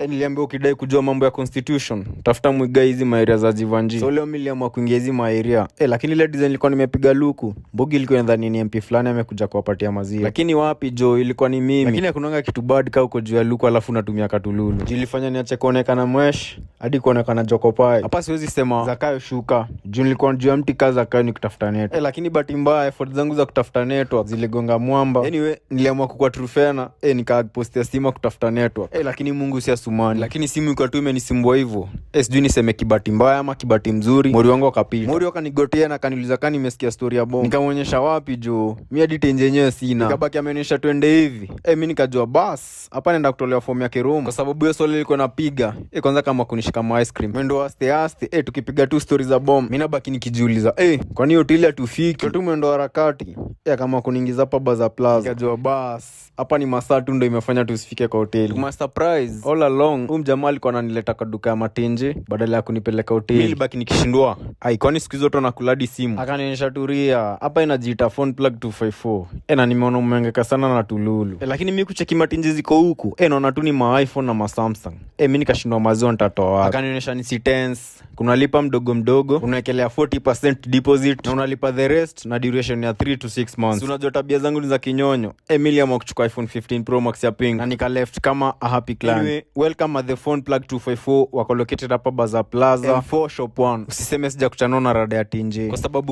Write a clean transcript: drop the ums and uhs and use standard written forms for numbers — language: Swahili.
Niliambiwa ukidai kujua mambo ya constitution tafuta Muigai hizi maeria za Jivanji. So leo niliamua kuingia hizi maeria. Lakini ile design ilikuwa nimepiga luku. Mbogi ilikuwa nadhani ni MP fulani amekuja kuwapatia maziwa. Lakini wapi jo, ilikuwa ni mimi. Lakini hakunanga kitu bad ka uko juu ya luku alafu unatumia katululu. Jilifanya niache kuonekana mwesh hadi kuonekana jokopai. Hapa siwezi sema Zakayo shuka. Juu nilikuwa juu ya mti kaza Zakayo ni kutafuta network. Lakini bahati mbaya effort zangu za kutafuta network ziligonga mwamba. Anyway, niliamua kukua trufena. Nikapostia stima kutafuta network. Lakini Mungu si asumani. Lakini simu iko tu imenisumbua hivyo. Sijui niseme kibati mbaya ama kibati mzuri. Mori wangu akapita. Mori akanigotea na kaniuliza kani nimesikia story ya bomba. Nikamuonyesha wapi jo. Mimi hadi tenje yenyewe sina. Nikabaki amenionyesha twende hivi. Mimi nikajua bas, hapa naenda kutolea fomu ya Kiroma. Kwa sababu hiyo swali liko napiga. Kwanza kama kunishika ma ice cream. Mwendo aste tukipiga tu stories za bomba. Mimi nabaki nikijiuliza, kwani hoteli atufiki? Tu mwendo harakati. Kama kuniingiza hapa Baza Plaza. Nikajua bas, hapa ni masaa tu ndio imefanya tusifike kwa hoteli. My surprise all along, jamaa alikuwa ananileta kwa duka ya matenje badala ya kunipeleka hoteli. Mimi baki nikishindwa. Kwani siku hizo na kuladi simu. Akanionyesha turia, hapa inajiita phone plug 254. Na nimeona umengeka sana na tululu. Lakini mimi kucheki matenje ziko huku. Naona tu ni ma iPhone na ma Samsung. Mimi nikashindwa mazo nitatoa wapi. Akanionyesha ni tense. Kunalipa mdogo mdogo, unaekelea 40% deposit na unalipa the rest na duration ya 3 to 6 months. Unajua tabia zangu ni za kinyonyo. Emilia kuchukua iPhone 15 Pro Max ya pink na nika left kama a happy client. Anyway, welcome at the phone plug 254 wako located hapa Baza Plaza M4 shop 1. Usiseme sija kuchanona rada ya tinje kwa sababu